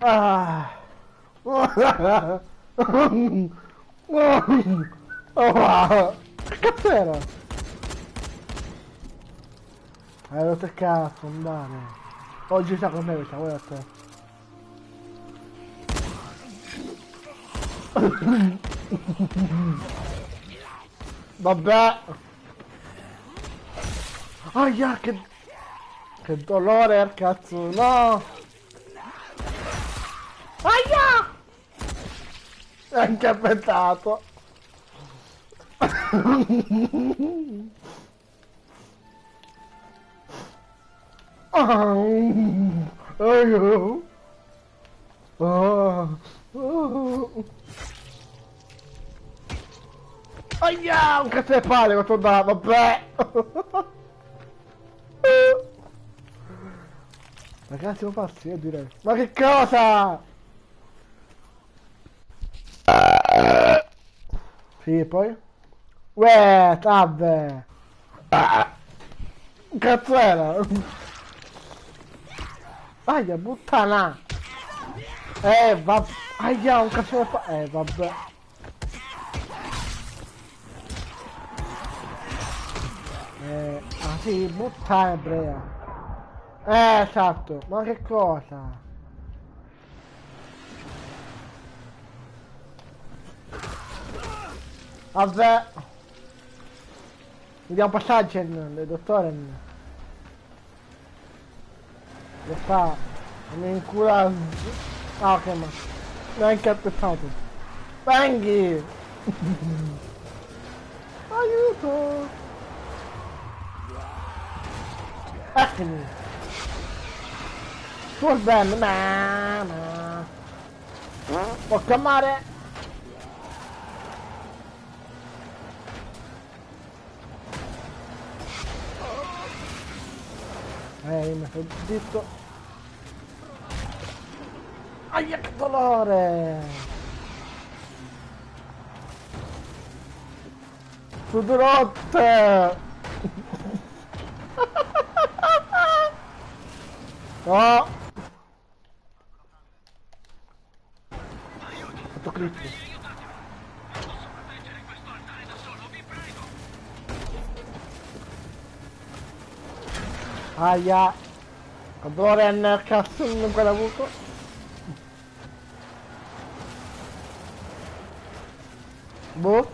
Ah. Oh, wow. Che cazzo era? Hai rotto il cazzo, andare. Oggi sta con me, questa, guarda te. Vabbè. Aia, che dolore, cazzo, no. Aia! È incappettato. Aia. Oh. Oh. Aia, un cazzo di palle, quanto da, vabbè. Ragazzi, lo passi, io direi. Ma che cosa? Sì, e poi? Uè, vabbè. Un cazzo era? Aia, puttana. Vabbè. Aia, un cazzo di palle. Vabbè. Ah sì, buttare brea. Esatto, ma che cosa? Vabbè. Vediamo passaggio del dottore. Lo fa. Mi incula. Ah ok, ma. Mi ha incappettato. Venghi! Aiuto! Eccomi! Sul bene, ma. Porca mare! Io mi sono zitto. Aia, che dolore! Sudurotte! No! Fatto clip. Aia! Che dolore nel cazzo non ancora avuto. Boh.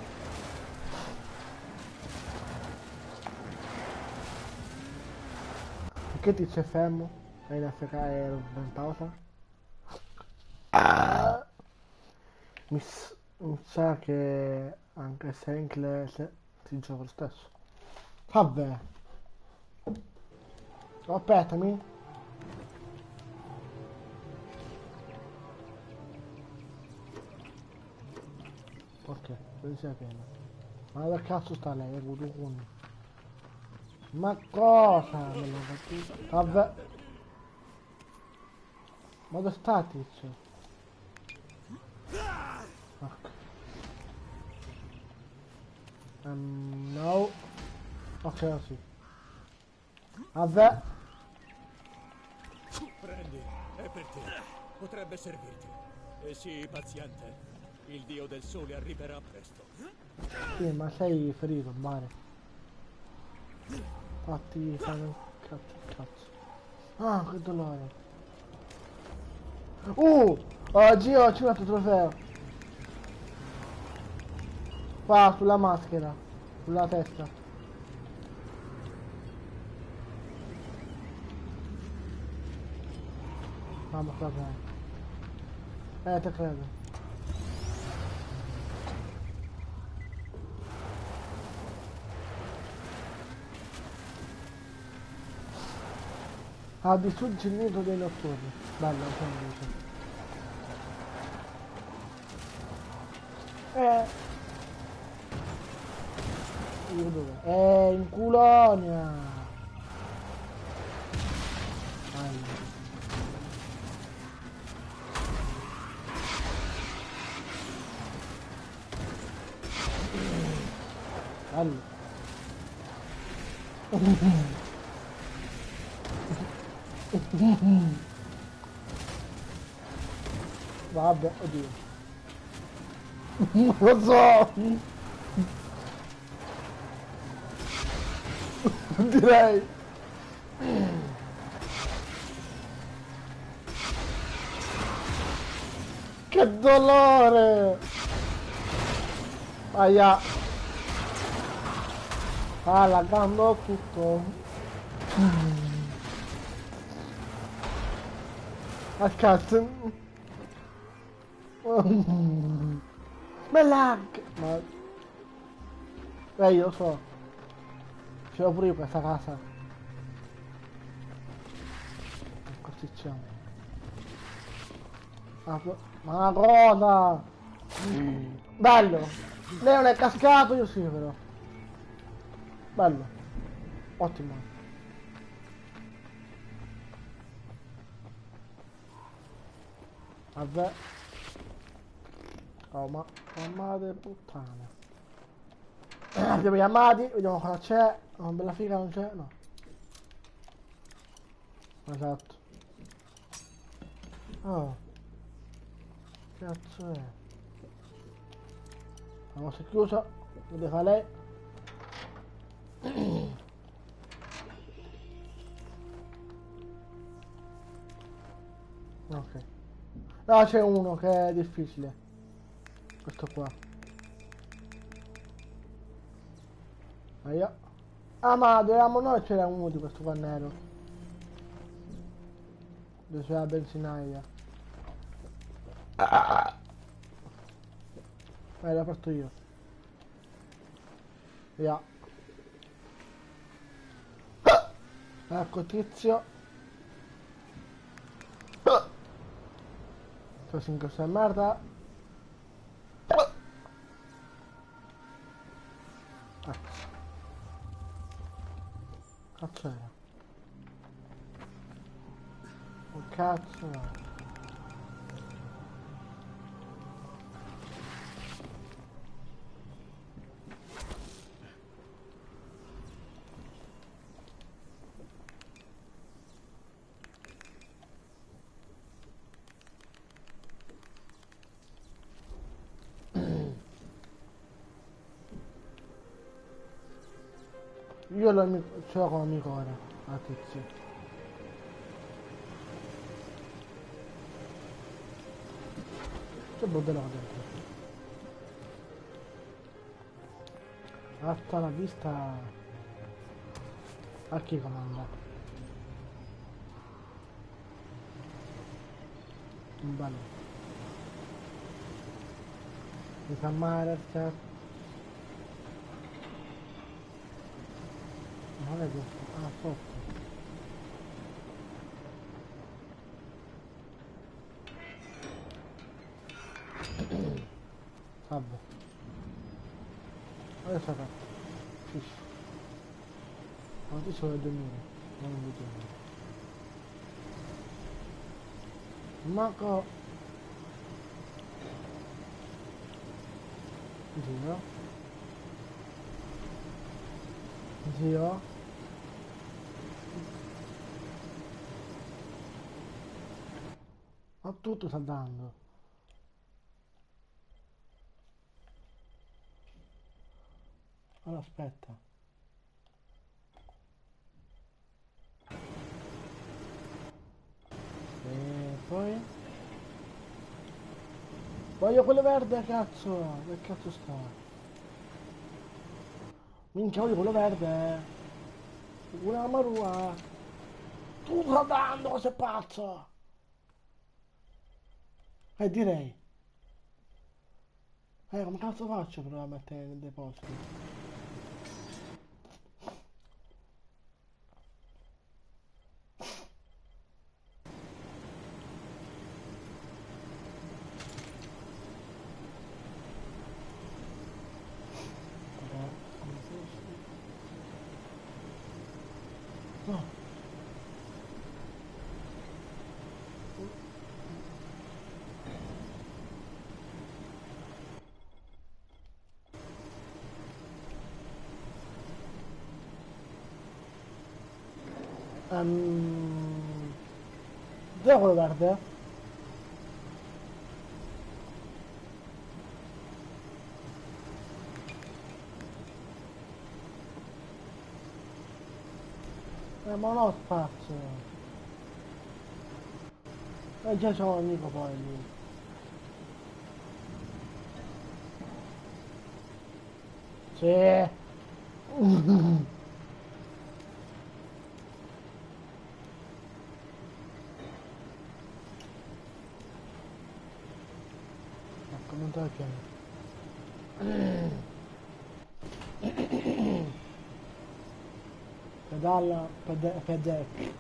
Perché ti c'è fermo? È in AFK e in pausa? Mi sa che anche se è inglese si gioca lo stesso. Vabbè. Aspettami. Ok, benzina piena. Ma dove cazzo sta lei? È Gudrun. Ma cosa? Non l'ho capito. Vabbè. Ma dove sta tizio? Ok. No. Ok, sì. Vabbè. Prendi, è per te. Potrebbe servirti. E sii paziente. Il dio del sole arriverà presto. Sì, ma sei ferito, mare. Fatti fare un cazzo. Ah, che dolore. Oggi ho curato il trofeo. Qua, sulla maschera. Sulla testa. Mamma, qua bene. Te credo. Ah, distrugge il nido dei notturni. Bello, come io dove? In Culonia! Bello. Vabbè, oddio. Non lo so. Direi. Che dolore! Aia! Ah, laggando tutto. A cazzo! Ma lag! Ma... io lo so. Ce l'ho pure io questa casa. Così siamo. Ma cosa? Bello! Lei non è cascato, io sì però. Bello. Ottimo. Vabbè. Oh ma madre puttana. Abbiamo gli armadi, vediamo cosa c'è. Una bella figa non c'è? No. Esatto. Oh. Che cazzo è? La nostra è chiusa. Dove fa lei? Ok. No, c'è uno che è difficile. Questo qua. Aia. Ah, ma dovevamo noi c'era uno di questo qua nero. Dove c'è la benzinaia. L'ho fatto io. Via. Ecco tizio. Sono in questa merda. Cazzo era? Oh cazzo no. Io ce l'ho come amico ora, la tizia. Che bordello dentro. Alta la vista. A chi comanda? Un bello. Mi fa male il cazzo. Non è questo. Ah, sotto. Vabbè. Adesso fa. Fish. Quanti sono le 2000? Non lo vedo. Manco. Zio. Zio. Ma tutto sta dando. Allora aspetta. E poi? Voglio quello verde, cazzo! Che cazzo sta? Minchia, voglio quello verde! Una marua! Tu sta dando, sei pazzo! Direi. Come cazzo faccio però a mettere nel deposito? No. Dov'è quello verde? ma non ho spazio. E già c'ho un amico poi lì. Sì. Ecco, non te la pedalla, pedec.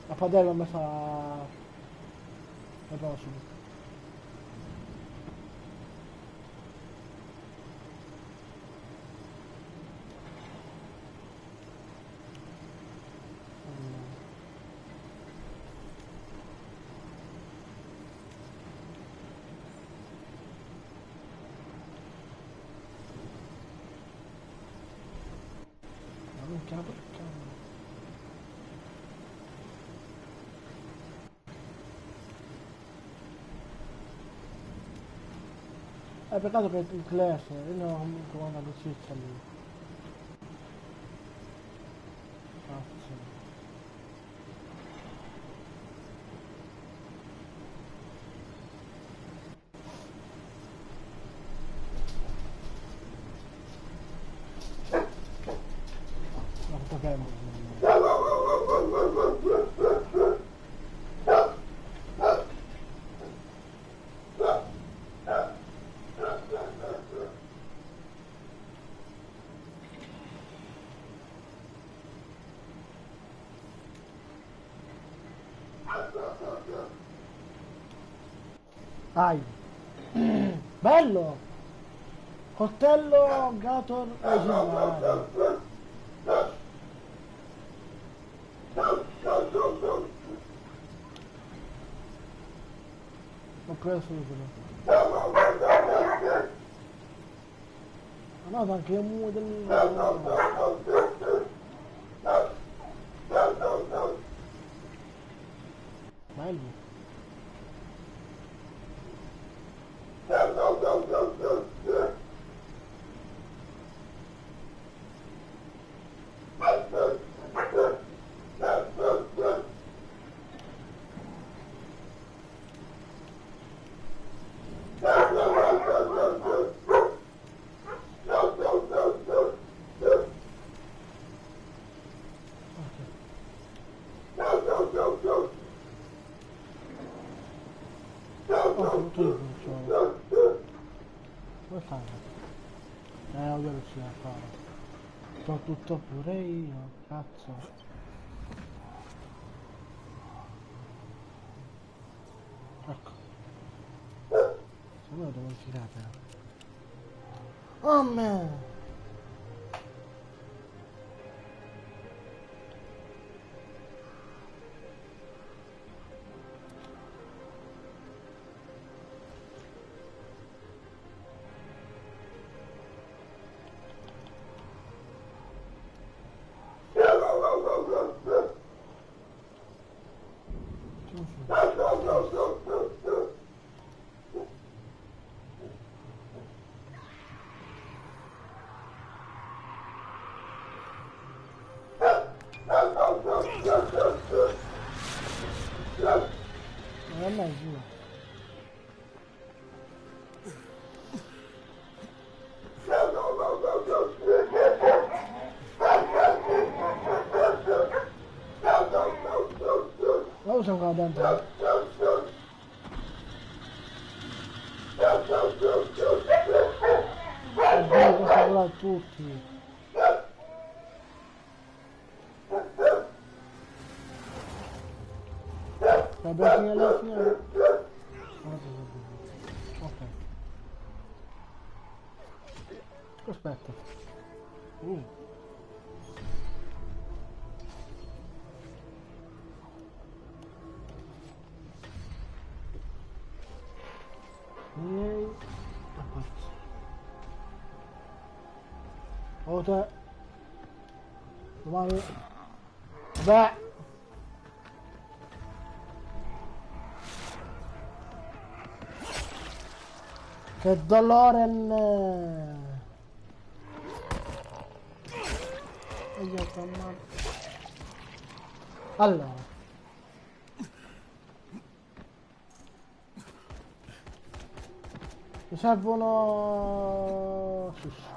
La padella l'ho messa al prossimo. Ma non capo che cavolo. È peccato che il clash, io non ho comunque una amicizia lì. Cazzo. Ma sto fermo. Dai. Bello! Coltello Gator leggendario. Ho preso quello. Ma no, anche un del... Bello. Tutto il funziona. Come fai? Ovvio che ci da fare. Sto tutto pure io, cazzo. Ecco. Se no devo tirare. Oh man! Non è mai giù. Ma lo sono qua dentro. Oddio, posso volare tutti. La benzina alla fine. Ok. Aspetta. Miei. Ote. Domani. Beh. Che dolore! E io Allora. Mi servono... Sì, sì.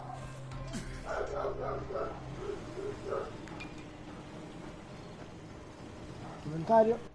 Inventario.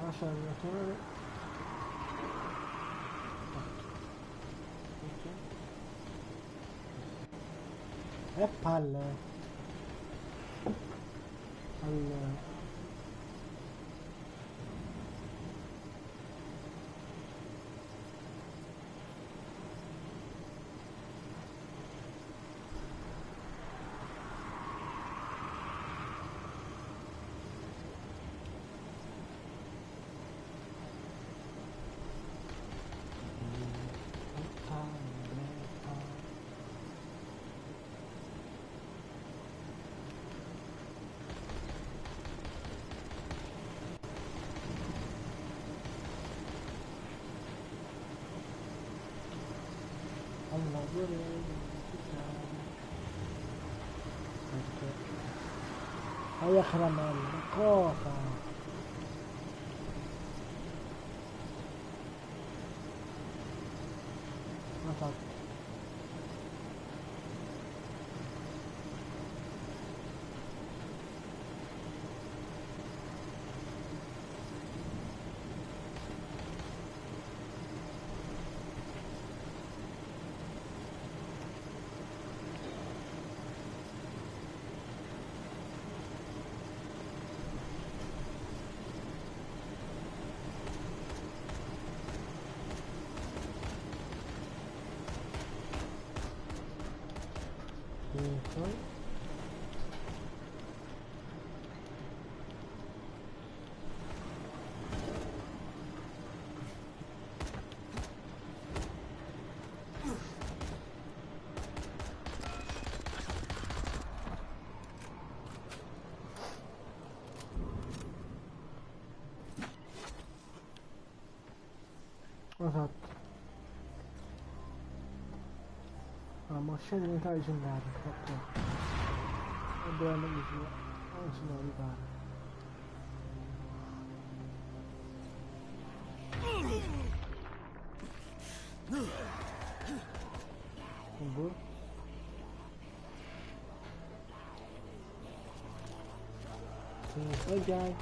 Lasciare il motore. E palle. Allora. Allora, aia caramella, ma cosa? Ma fatto. Poi. Esatto. Ma scende in Italia leggendaria, ok. E dove non mi sia? Non si deve ripare. Boh. Sì, ok.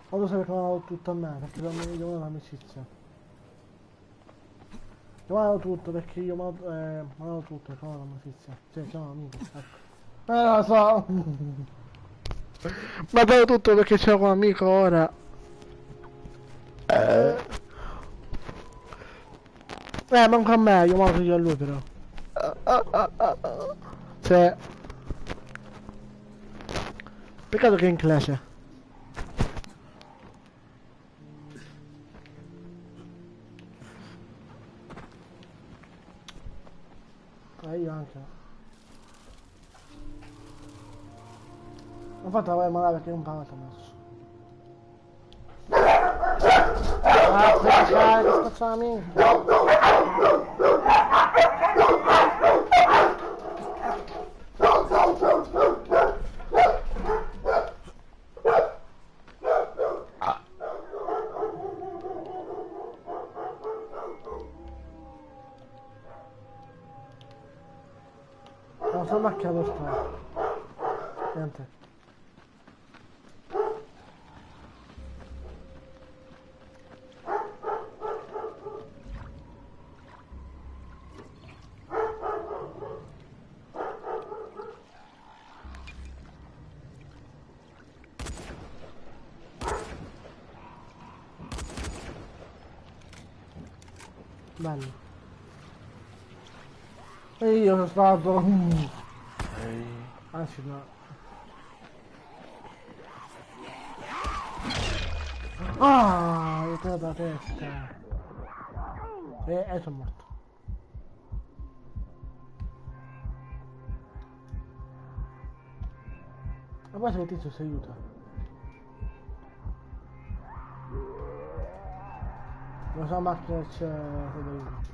Ma lo sai perché mi ha dato tutto a me, perché non mi devo l'amicizia. Mi ha dato tutto perché io mi ha dato tutto perché mi ha dato l'amicizia. Sì, siamo amici, ecco. Lo so! Mi ha dato tutto perché c'è un amico ora. Manco a me, io manco io a lui però. Cioè... Peccato che è in classe. Io anche. Infatti la voglio mandare perché non parla messo. Ah, che spacciare, che spacciare Non so macchiato sta. Niente. Bello. E io sono stato... Anzi no. Ah, io ti ho dato la testa. E sono morto. Ma poi se il tizio si aiuta. Non so ma che c'è aiuto.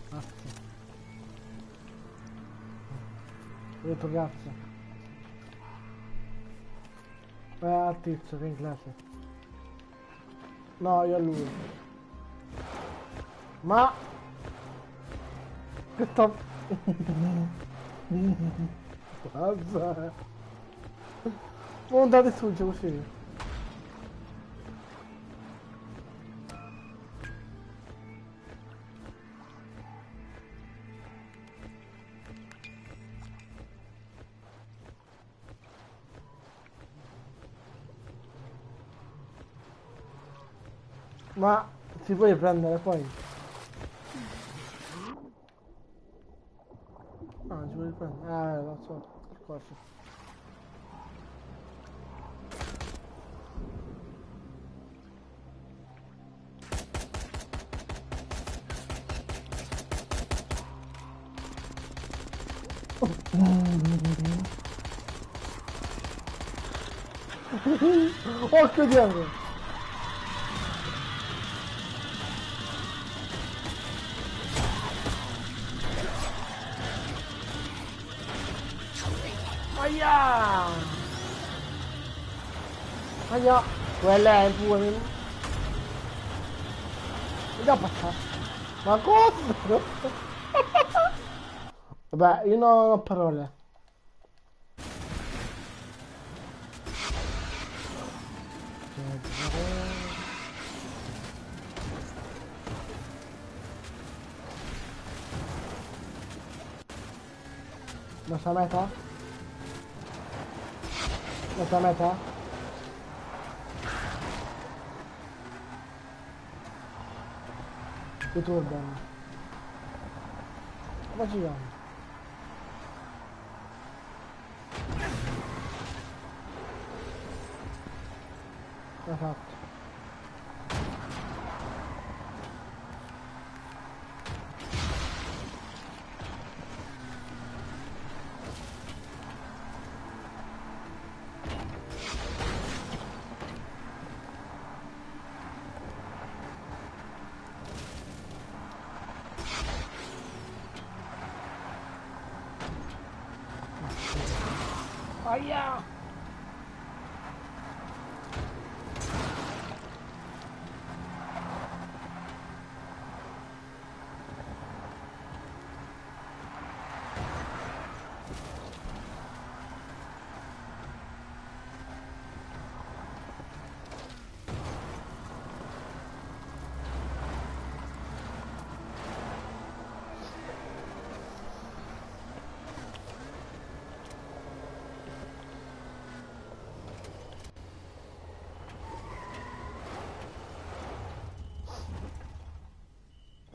Grazie. Ho detto grazie. Al tizio che è in classe. No, io a lui. Ma... Che sto... Mazza. Non andate su, così. Ma si può riprendere poi? No, non si può riprendere. Lo so, per forza. Occhio dietro! Aia! Aia! Quella è il tuo... Mi dà passare. Ma cosa? Vabbè, io non ho parole. Nostra meta? Nostra meta? Ritornano. Ma giriamo. L'ha fatto. Aia!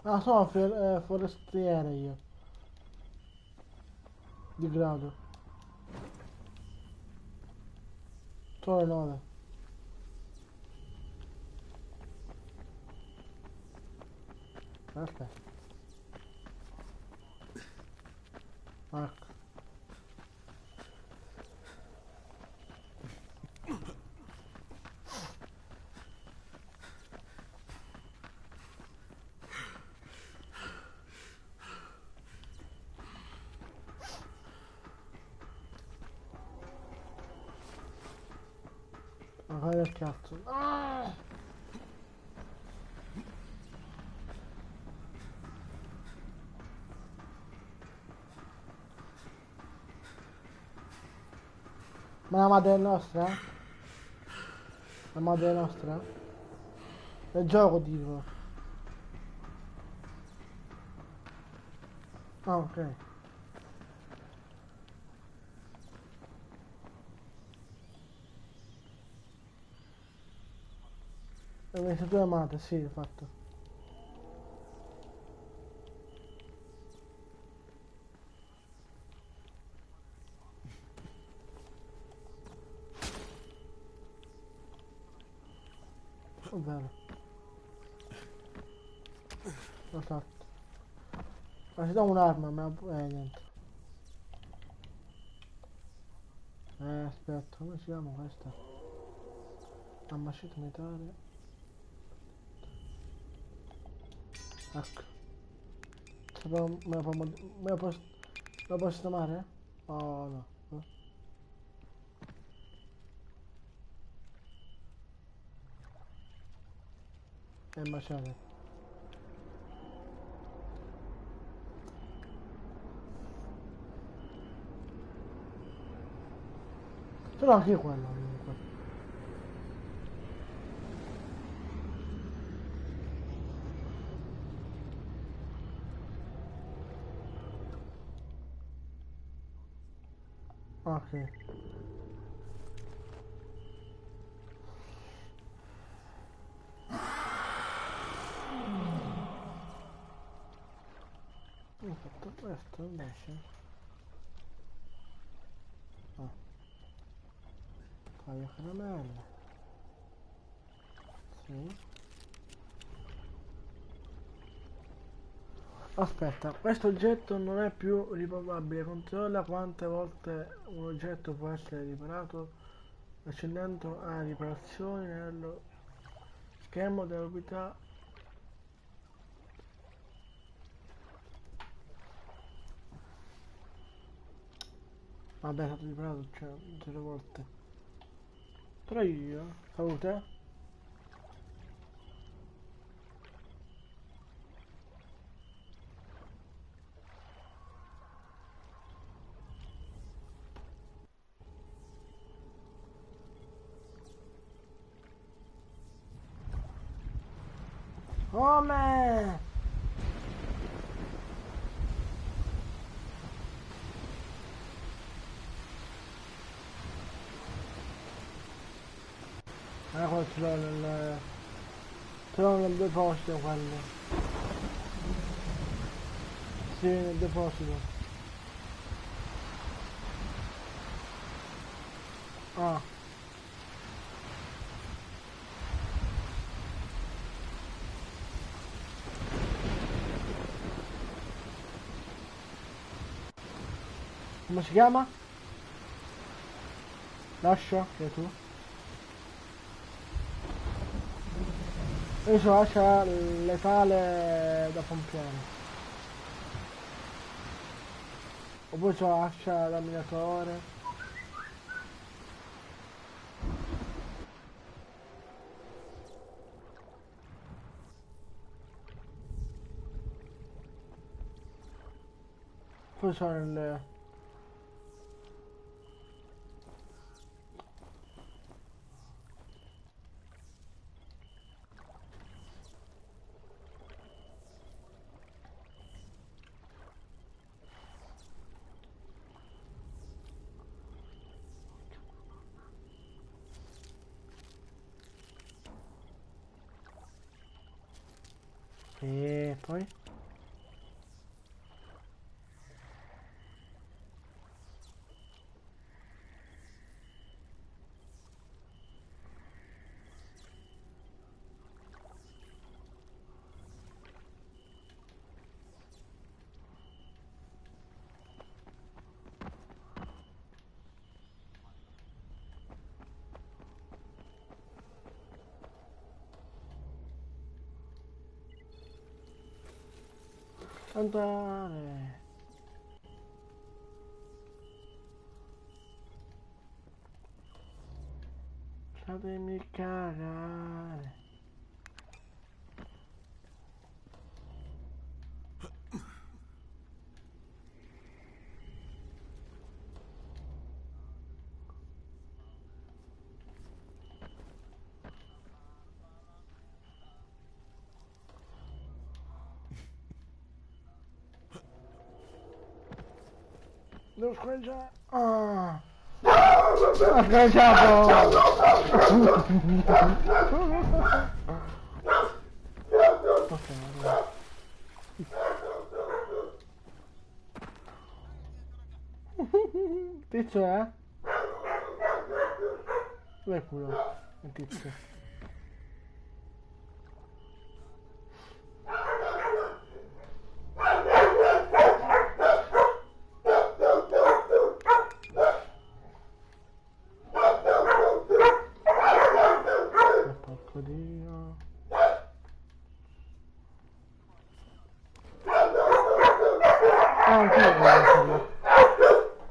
Ah, sono forestiere io. Di grado. Solo 9. Aspetta. Ecco. Ma fai del cazzo. Ah! Ma la madre è nostra? La madre è nostra? Nel gioco dico. Ah, ok. Ho messo due madre, sì, ho fatto. È vero. L'ho fatto. Ma ci do un'arma, ma niente. Aspetta, come si chiama questa? Ammacito militare. Ecco. Me la posso sistemare? Oh no. È maciare. Però anche quello comunque. Ok. Ho fatto questo invece. Ah, taglio caramelle. Sì. Aspetta, questo oggetto non è più riparabile. Controlla quante volte un oggetto può essere riparato accendendo a riparazioni nello schermo dell'utilità. Vabbè, è stato riparato, cioè, 0 volte. Però io, salute, come? Quello ce l'ho nel deposito quello. Sì, nel deposito. Ah, come si chiama? Lascia, che è tu? Io so lascia letale da pompiere. Oppure c'ho ascia da minatore. Poi c'ho nel... E poi? Andare. Fatemi cagare. Devo scoraggiare. Ah! Ha scoraggiato! Ok, allora. Tizio è? Dove è quello? Il tizio. Porco Dio.